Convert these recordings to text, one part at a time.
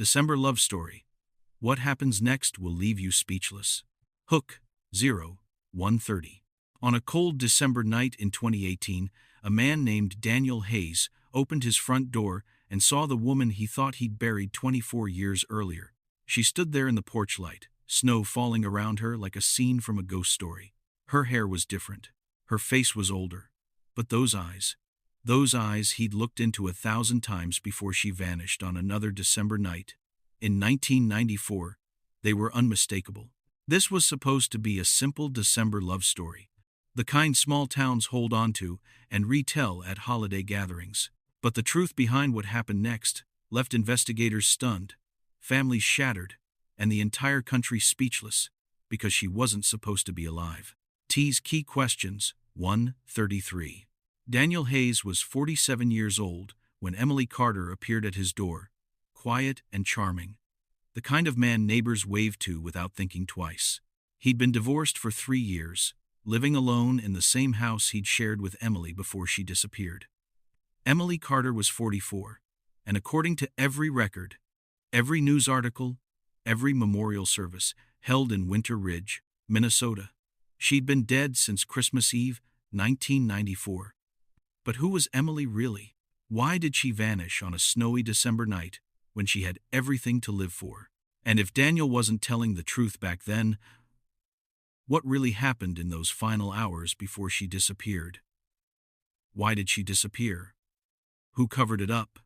December love story. What happens next will leave you speechless. Hook, 1:30. On a cold December night in 2018, a man named Daniel Hayes opened his front door and saw the woman he thought he'd buried 24 years earlier. She stood there in the porch light, snow falling around her like a scene from a ghost story. Her hair was different. Her face was older. But those eyes he'd looked into 1,000 times before she vanished on another December night. In 1994, they were unmistakable. This was supposed to be a simple December love story, the kind small towns hold on to and retell at holiday gatherings. But the truth behind what happened next left investigators stunned, families shattered, and the entire country speechless, because she wasn't supposed to be alive. T's key questions. 1:33. Daniel Hayes was 47 years old when Emily Carter appeared at his door, quiet and charming, the kind of man neighbors waved to without thinking twice. He'd been divorced for 3 years, living alone in the same house he'd shared with Emily before she disappeared. Emily Carter was 44, and according to every record, every news article, every memorial service held in Winter Ridge, Minnesota, she'd been dead since Christmas Eve, 1994. But who was Emily really? Why did she vanish on a snowy December night when she had everything to live for? And if Daniel wasn't telling the truth back then, what really happened in those final hours before she disappeared? Why did she disappear? Who covered it up?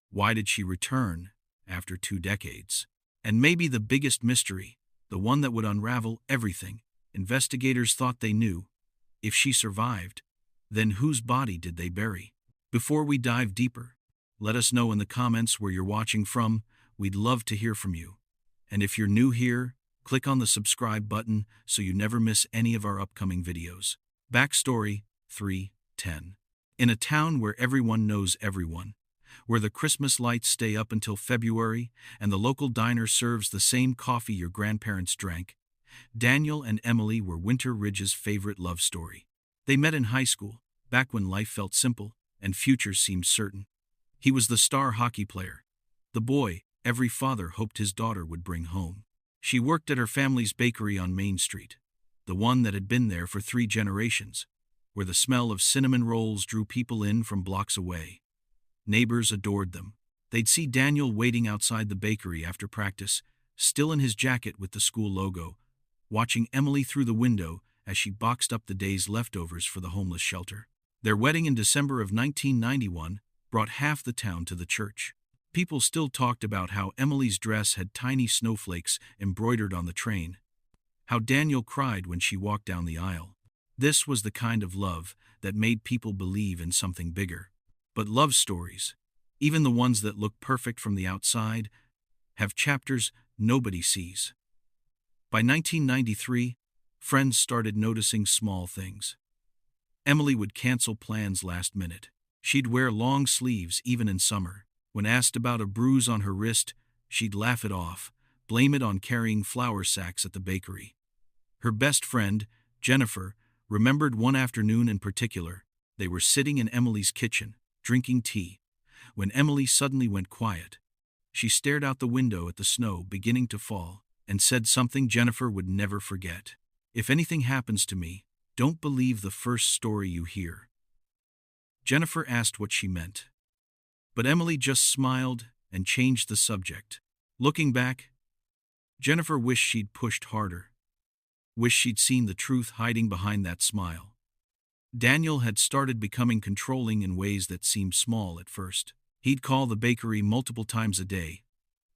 Why did she return after 2 decades? And maybe the biggest mystery, the one that would unravel everything, investigators thought they knew. If she survived, then whose body did they bury? Before we dive deeper, let us know in the comments where you're watching from. We'd love to hear from you. And if you're new here, click on the subscribe button so you never miss any of our upcoming videos. Backstory 3:10. In a town where everyone knows everyone, where the Christmas lights stay up until February and the local diner serves the same coffee your grandparents drank, Daniel and Emily were Winter Ridge's favorite love story. They met in high school, back when life felt simple and futures seemed certain. He was the star hockey player, the boy every father hoped his daughter would bring home. She worked at her family's bakery on Main Street, the one that had been there for 3 generations, where the smell of cinnamon rolls drew people in from blocks away. Neighbors adored them. They'd see Daniel waiting outside the bakery after practice, still in his jacket with the school logo, watching Emily through the window as she boxed up the day's leftovers for the homeless shelter. Their wedding in December of 1991 brought half the town to the church. People still talked about how Emily's dress had tiny snowflakes embroidered on the train, how Daniel cried when she walked down the aisle. This was the kind of love that made people believe in something bigger. But love stories, even the ones that look perfect from the outside, have chapters nobody sees. By 1993, friends started noticing small things. Emily would cancel plans last minute. She'd wear long sleeves even in summer. When asked about a bruise on her wrist, she'd laugh it off, blame it on carrying flour sacks at the bakery. Her best friend, Jennifer, remembered one afternoon in particular. They were sitting in Emily's kitchen, drinking tea, when Emily suddenly went quiet. She stared out the window at the snow beginning to fall and said something Jennifer would never forget. "If anything happens to me, don't believe the first story you hear." Jennifer asked what she meant, but Emily just smiled and changed the subject. Looking back, Jennifer wished she'd pushed harder, wished she'd seen the truth hiding behind that smile. Daniel had started becoming controlling in ways that seemed small at first. He'd call the bakery multiple times a day,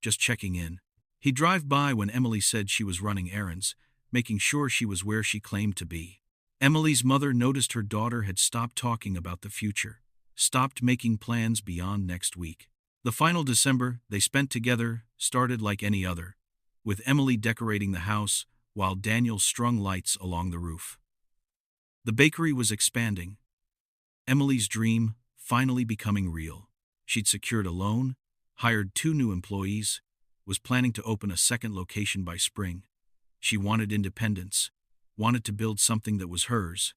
just checking in. He'd drive by when Emily said she was running errands, making sure she was where she claimed to be. Emily's mother noticed her daughter had stopped talking about the future, stopped making plans beyond next week. The final December they spent together started like any other, with Emily decorating the house while Daniel strung lights along the roof. The bakery was expanding, Emily's dream finally becoming real. She'd secured a loan, hired 2 new employees, was planning to open a second location by spring. She wanted independence, wanted to build something that was hers.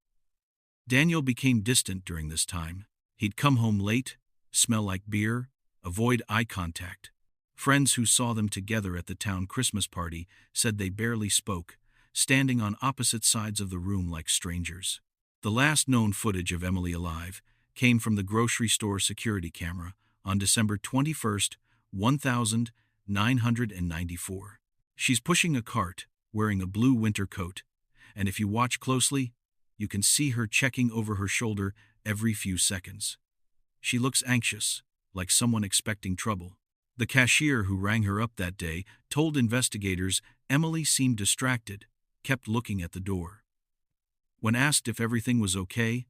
Daniel became distant during this time. He'd come home late, smell like beer, avoid eye contact, Friends who saw them together at the town Christmas party said they barely spoke, standing on opposite sides of the room like strangers. The last known footage of Emily alive came from the grocery store security camera on December 21st, 1994. She's pushing a cart, wearing a blue winter coat, and if you watch closely, you can see her checking over her shoulder every few seconds. She looks anxious, like someone expecting trouble. The cashier who rang her up that day told investigators Emily seemed distracted, kept looking at the door. When asked if everything was okay,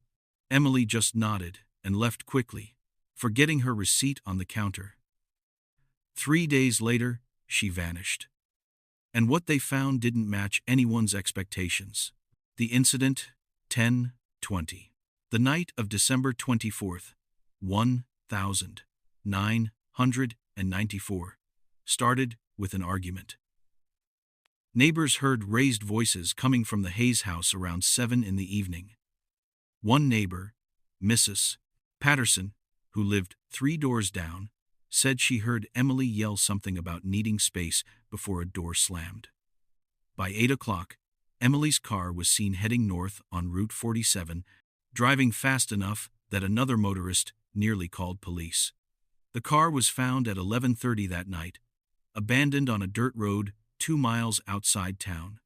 Emily just nodded and left quickly, forgetting her receipt on the counter. 3 days later, she vanished. And what they found didn't match anyone's expectations. The incident, 10:20. The night of December 24th, 1994, started with an argument. Neighbors heard raised voices coming from the Hayes house around 7 in the evening. One neighbor, Mrs. Patterson, who lived 3 doors down, said she heard Emily yell something about needing space before a door slammed. By 8 o'clock, Emily's car was seen heading north on Route 47, driving fast enough that another motorist nearly called police. The car was found at 11:30 that night, abandoned on a dirt road 2 miles outside town.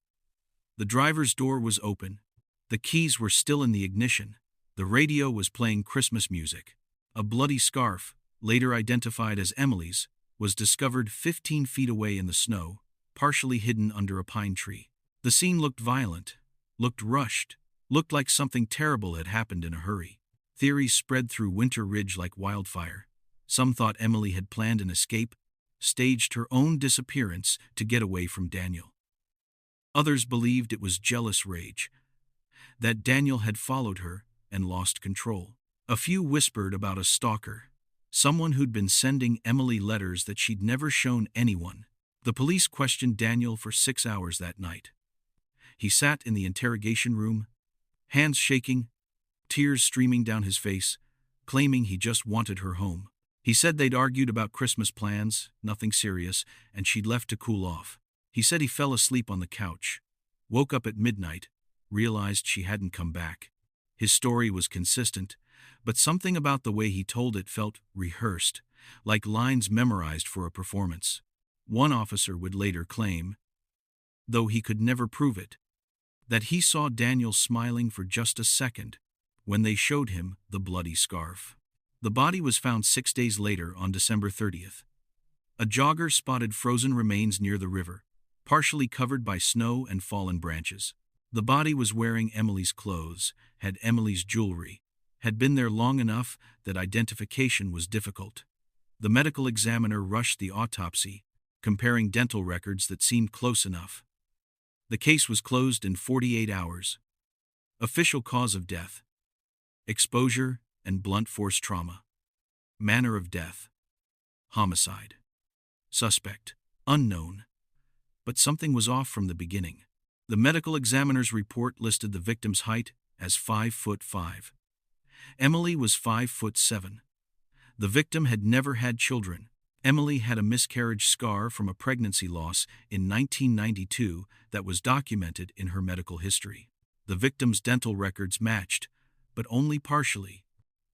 The driver's door was open. The keys were still in the ignition. The radio was playing Christmas music. A bloody scarf, later identified as Emily's, was discovered 15 feet away in the snow, partially hidden under a pine tree. The scene looked violent, looked rushed, looked like something terrible had happened in a hurry. Theories spread through Winter Ridge like wildfire. Some thought Emily had planned an escape, staged her own disappearance to get away from Daniel. Others believed it was jealous rage, that Daniel had followed her and lost control. A few whispered about a stalker, someone who'd been sending Emily letters that she'd never shown anyone. The police questioned Daniel for 6 hours that night. He sat in the interrogation room, hands shaking, tears streaming down his face, claiming he just wanted her home. He said they'd argued about Christmas plans, nothing serious, and she'd left to cool off. He said he fell asleep on the couch, woke up at midnight, realized she hadn't come back. His story was consistent, but something about the way he told it felt rehearsed, like lines memorized for a performance. One officer would later claim, though he could never prove it, that he saw Daniel smiling for just a second when they showed him the bloody scarf. The body was found 6 days later on December 30th. A jogger spotted frozen remains near the river, partially covered by snow and fallen branches. The body was wearing Emily's clothes, had Emily's jewelry, had been there long enough that identification was difficult. The medical examiner rushed the autopsy, comparing dental records that seemed close enough. The case was closed in 48 hours. Official cause of death: exposure and blunt force trauma. Manner of death: homicide. Suspect: unknown. But something was off from the beginning. The medical examiner's report listed the victim's height as 5'5". Emily was 5'7". The victim had never had children. Emily had a miscarriage scar from a pregnancy loss in 1992 that was documented in her medical history. The victim's dental records matched, but only partially,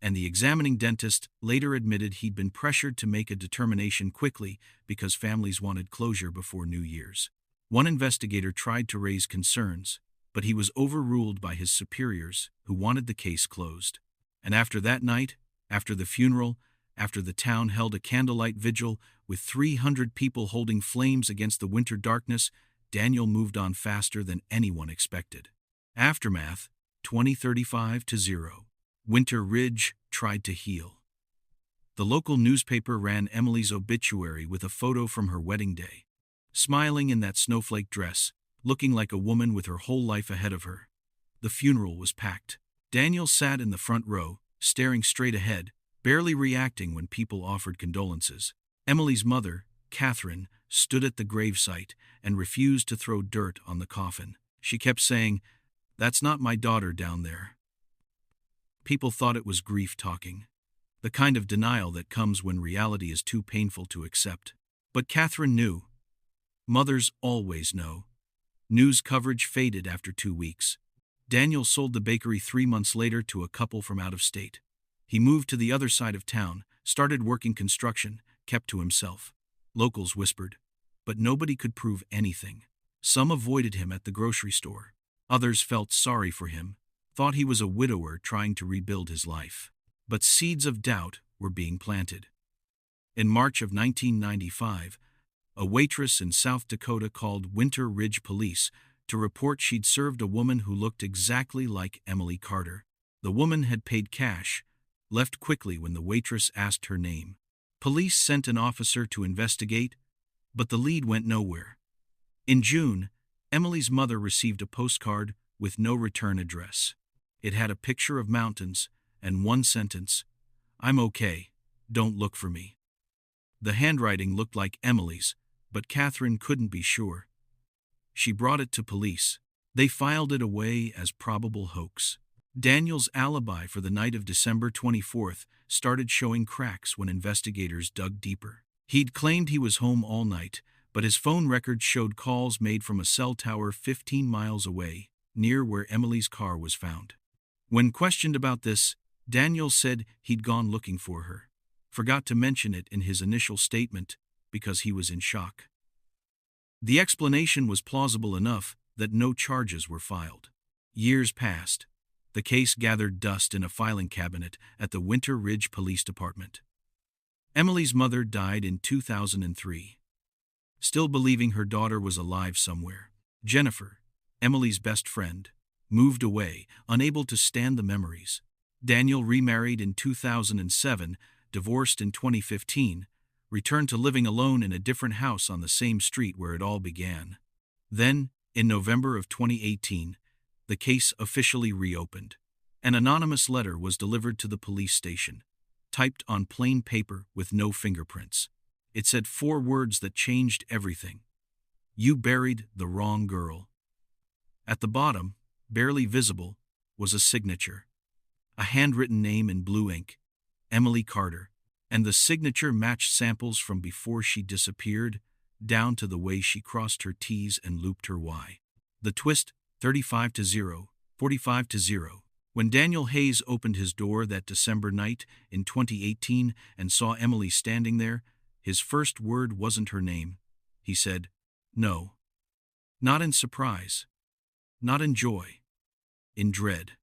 and the examining dentist later admitted he'd been pressured to make a determination quickly because families wanted closure before New Year's. One investigator tried to raise concerns, but he was overruled by his superiors, who wanted the case closed. And after that night, after the funeral, after the town held a candlelight vigil with 300 people holding flames against the winter darkness, Daniel moved on faster than anyone expected. Aftermath: 2035-0. Winter Ridge tried to heal. The local newspaper ran Emily's obituary with a photo from her wedding day. Smiling in that snowflake dress, looking like a woman with her whole life ahead of her. The funeral was packed. Daniel sat in the front row, staring straight ahead, barely reacting when people offered condolences. Emily's mother, Catherine, stood at the gravesite and refused to throw dirt on the coffin. She kept saying, "That's not my daughter down there." People thought it was grief talking, the kind of denial that comes when reality is too painful to accept. But Catherine knew. Mothers always know. News coverage faded after 2 weeks. Daniel sold the bakery 3 months later to a couple from out of state. He moved to the other side of town, started working construction, kept to himself. Locals whispered, but nobody could prove anything. Some avoided him at the grocery store. Others felt sorry for him, thought he was a widower trying to rebuild his life. But seeds of doubt were being planted. In March of 1995, a waitress in South Dakota called Winter Ridge Police to report she'd served a woman who looked exactly like Emily Carter. The woman had paid cash, left quickly when the waitress asked her name. Police sent an officer to investigate, but the lead went nowhere. In June, Emily's mother received a postcard with no return address. It had a picture of mountains and one sentence, "I'm okay, don't look for me." The handwriting looked like Emily's, but Catherine couldn't be sure. She brought it to police. They filed it away as probable hoax. Daniel's alibi for the night of December 24th started showing cracks when investigators dug deeper. He'd claimed he was home all night, but his phone records showed calls made from a cell tower 15 miles away, near where Emily's car was found. When questioned about this, Daniel said he'd gone looking for her. Forgot to mention it in his initial statement because he was in shock. The explanation was plausible enough that no charges were filed. Years passed. The case gathered dust in a filing cabinet at the Winter Ridge Police Department. Emily's mother died in 2003. Still believing her daughter was alive somewhere, Jennifer, Emily's best friend, moved away, unable to stand the memories. Daniel remarried in 2007, divorced in 2015, returned to living alone in a different house on the same street where it all began. Then, in November of 2018, the case officially reopened. An anonymous letter was delivered to the police station, typed on plain paper with no fingerprints. It said 4 words that changed everything. "You buried the wrong girl." At the bottom, barely visible, was a signature. A handwritten name in blue ink, Emily Carter, and the signature matched samples from before she disappeared, down to the way she crossed her T's and looped her Y. The twist, 35-0, 45-0. When Daniel Hayes opened his door that December night in 2018 and saw Emily standing there, his first word wasn't her name. He said, "No." Not in surprise. Not in joy. In dread.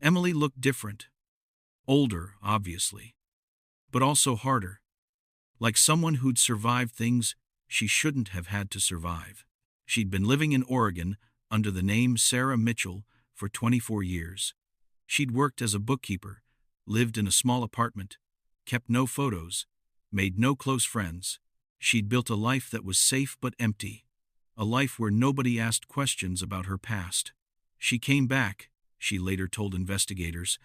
Emily looked different. Older, obviously. But also harder. Like someone who'd survived things she shouldn't have had to survive. She'd been living in Oregon under the name Sarah Mitchell for 24 years. She'd worked as a bookkeeper, lived in a small apartment, kept no photos, made no close friends. She'd built a life that was safe but empty, a life where nobody asked questions about her past. She came back, she later told investigators,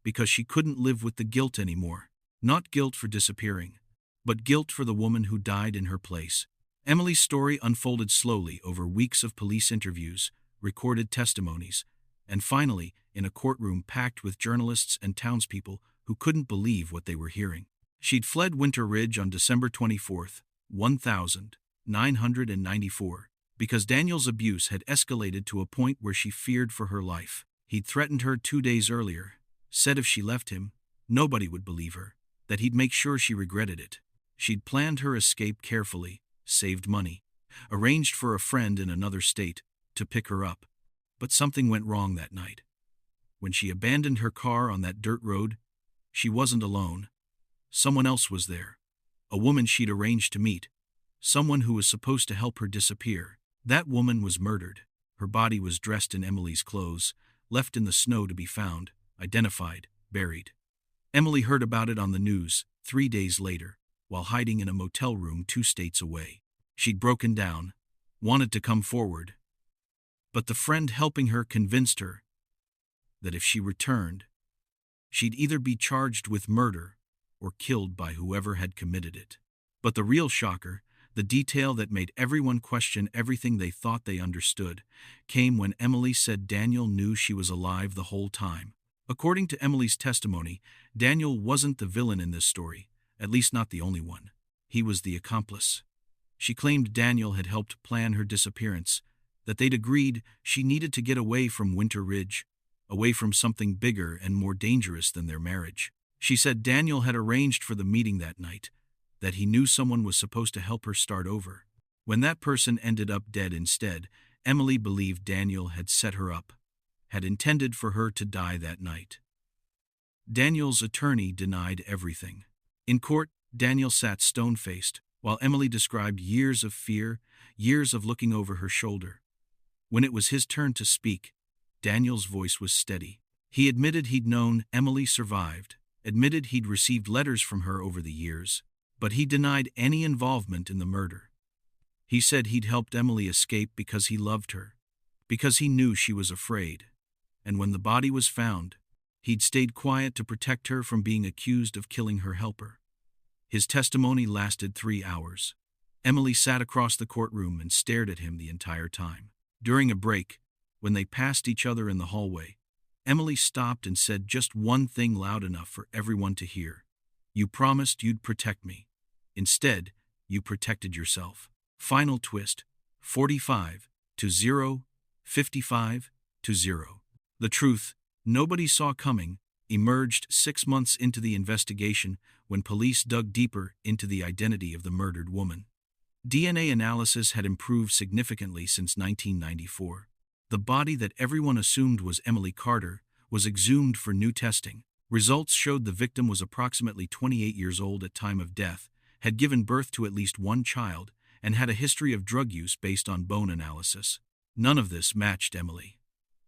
because she couldn't live with the guilt anymore. Not guilt for disappearing, but guilt for the woman who died in her place. Emily's story unfolded slowly over weeks of police interviews, recorded testimonies, and finally in a courtroom packed with journalists and townspeople who couldn't believe what they were hearing. She'd fled Winter Ridge on December 24th, 1994, because Daniel's abuse had escalated to a point where she feared for her life. He'd threatened her 2 days earlier, said if she left him, nobody would believe her, that he'd make sure she regretted it. She'd planned her escape carefully, saved money, arranged for a friend in another state to pick her up. But something went wrong that night. When she abandoned her car on that dirt road, she wasn't alone. Someone else was there. A woman she'd arranged to meet. Someone who was supposed to help her disappear. That woman was murdered. Her body was dressed in Emily's clothes, left in the snow to be found, identified, buried. Emily heard about it on the news 3 days later, while hiding in a motel room 2 states away. She'd broken down, wanted to come forward. But the friend helping her convinced her that if she returned, she'd either be charged with murder or killed by whoever had committed it. But the real shocker, the detail that made everyone question everything they thought they understood, came when Emily said Daniel knew she was alive the whole time. According to Emily's testimony, Daniel wasn't the villain in this story, at least not the only one. he was the accomplice. She claimed Daniel had helped plan her disappearance, that they'd agreed she needed to get away from Winter Ridge, away from something bigger and more dangerous than their marriage. She said Daniel had arranged for the meeting that night, that he knew someone was supposed to help her start over. When that person ended up dead instead, Emily believed Daniel had set her up, had intended for her to die that night. Daniel's attorney denied everything. In court, Daniel sat stone-faced, while Emily described years of fear, years of looking over her shoulder. When it was his turn to speak, Daniel's voice was steady. He admitted he'd known Emily survived, admitted he'd received letters from her over the years, but he denied any involvement in the murder. He said he'd helped Emily escape because he loved her, because he knew she was afraid, and when the body was found, he'd stayed quiet to protect her from being accused of killing her helper. His testimony lasted 3 hours. Emily sat across the courtroom and stared at him the entire time. During a break, when they passed each other in the hallway, Emily stopped and said just one thing loud enough for everyone to hear. "You promised you'd protect me. Instead, you protected yourself." Final twist, 45-0, 55-0. The truth, nobody saw coming, emerged 6 months into the investigation when police dug deeper into the identity of the murdered woman. DNA analysis had improved significantly since 1994. The body that everyone assumed was Emily Carter was exhumed for new testing. Results showed the victim was approximately 28 years old at time of death, had given birth to at least one child, and had a history of drug use based on bone analysis. None of this matched Emily.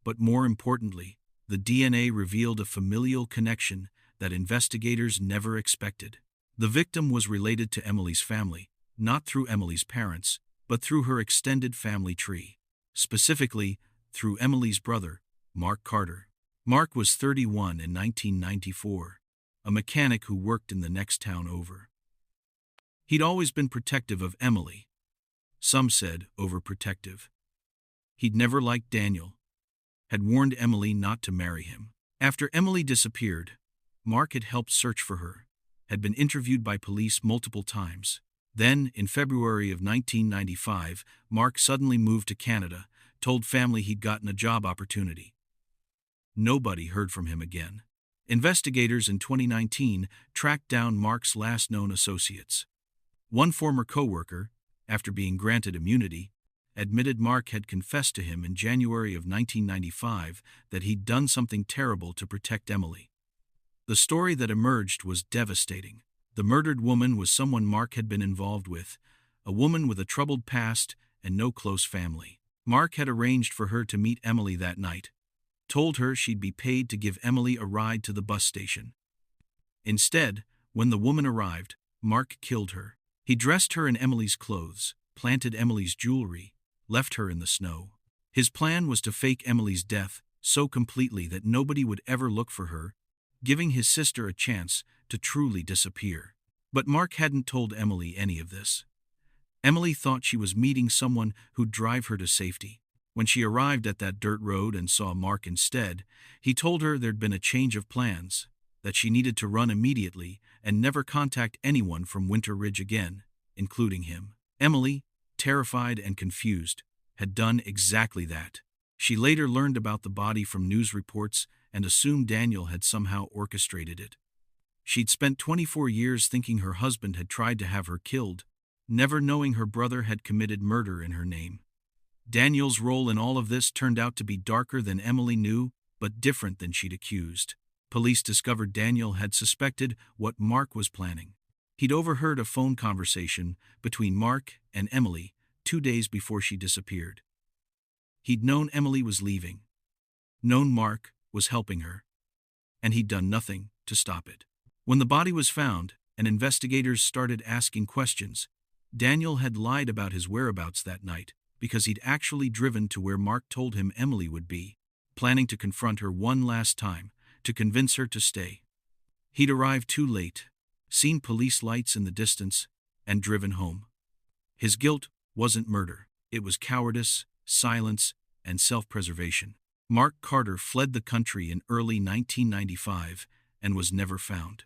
But more importantly, the DNA revealed a familial connection that investigators never expected. The victim was related to Emily's family, not through Emily's parents, but through her extended family tree. Specifically, through Emily's brother, Mark Carter. Mark was 31 in 1994, a mechanic who worked in the next town over. He'd always been protective of Emily. Some said overprotective. He'd never liked Daniel, had warned Emily not to marry him. After Emily disappeared, Mark had helped search for her, had been interviewed by police multiple times. Then, in February of 1995, Mark suddenly moved to Canada, told family he'd gotten a job opportunity. Nobody heard from him again. Investigators in 2019 tracked down Mark's last known associates. One former co-worker, after being granted immunity, admitted Mark had confessed to him in January of 1995 that he'd done something terrible to protect Emily. The story that emerged was devastating. The murdered woman was someone Mark had been involved with, a woman with a troubled past and no close family. Mark had arranged for her to meet Emily that night, told her she'd be paid to give Emily a ride to the bus station. Instead, when the woman arrived, Mark killed her. He dressed her in Emily's clothes, planted Emily's jewelry, left her in the snow. His plan was to fake Emily's death so completely that nobody would ever look for her, giving his sister a chance to truly disappear. But Mark hadn't told Emily any of this. Emily thought she was meeting someone who'd drive her to safety. When she arrived at that dirt road and saw Mark instead, he told her there'd been a change of plans, that she needed to run immediately and never contact anyone from Winter Ridge again, including him. Emily, terrified and confused, had done exactly that. She later learned about the body from news reports and assumed Daniel had somehow orchestrated it. She'd spent 24 years thinking her husband had tried to have her killed, never knowing her brother had committed murder in her name. Daniel's role in all of this turned out to be darker than Emily knew, but different than she'd accused. Police discovered Daniel had suspected what Mark was planning. He'd overheard a phone conversation between Mark and Emily 2 days before she disappeared. He'd known Emily was leaving, known Mark was helping her, and he'd done nothing to stop it. When the body was found and investigators started asking questions, Daniel had lied about his whereabouts that night because he'd actually driven to where Mark told him Emily would be, planning to confront her one last time, to convince her to stay. He'd arrived too late, seen police lights in the distance, and driven home. His guilt wasn't murder. It was cowardice, silence, and self-preservation. Mark Carter fled the country in early 1995 and was never found.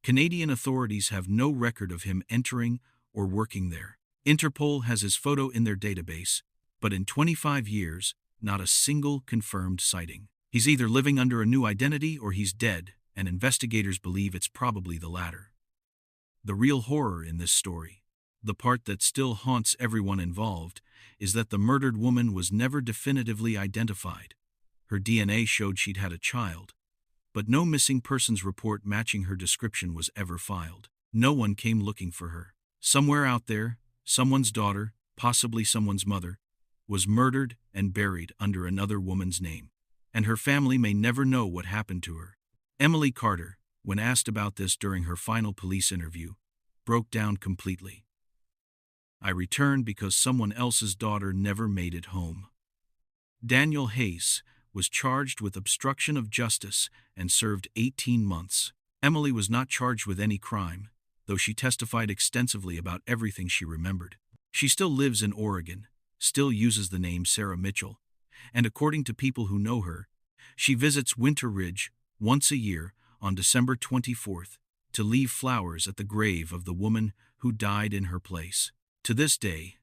Canadian authorities have no record of him entering or working there. Interpol has his photo in their database, but in 25 years, not a single confirmed sighting. He's either living under a new identity or he's dead, and investigators believe it's probably the latter. The real horror in this story, the part that still haunts everyone involved, is that the murdered woman was never definitively identified. Her DNA showed she'd had a child, but no missing persons report matching her description was ever filed. No one came looking for her. Somewhere out there, someone's daughter, possibly someone's mother, was murdered and buried under another woman's name, and her family may never know what happened to her. Emily Carter, when asked about this during her final police interview, broke down completely. "I returned because someone else's daughter never made it home." Daniel Hayes was charged with obstruction of justice and served 18 months. Emily was not charged with any crime, though she testified extensively about everything she remembered. She still lives in Oregon, still uses the name Sarah Mitchell, and according to people who know her, she visits Winter Ridge once a year on December 24th to leave flowers at the grave of the woman who died in her place. To this day,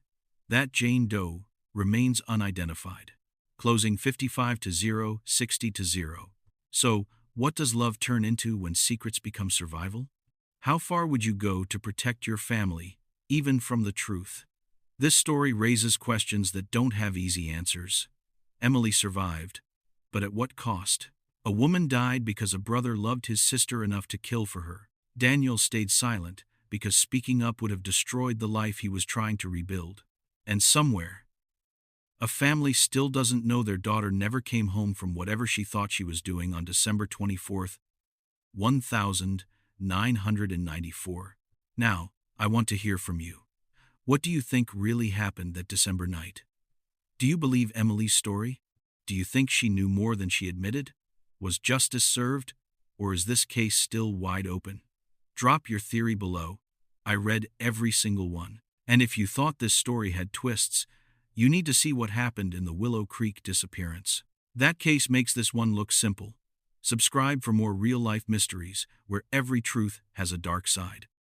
that Jane Doe remains unidentified. Closing 55-0, 60-0. So, what does love turn into when secrets become survival? How far would you go to protect your family, even from the truth? This story raises questions that don't have easy answers. Emily survived, but at what cost? A woman died because a brother loved his sister enough to kill for her. Daniel stayed silent because speaking up would have destroyed the life he was trying to rebuild. And somewhere, a family still doesn't know their daughter never came home from whatever she thought she was doing on December 24th, 1994. Now, I want to hear from you. What do you think really happened that December night? Do you believe Emily's story? Do you think she knew more than she admitted? Was justice served, or is this case still wide open? Drop your theory below. I read every single one. And if you thought this story had twists, you need to see what happened in the Willow Creek disappearance. That case makes this one look simple. Subscribe for more real-life mysteries where every truth has a dark side.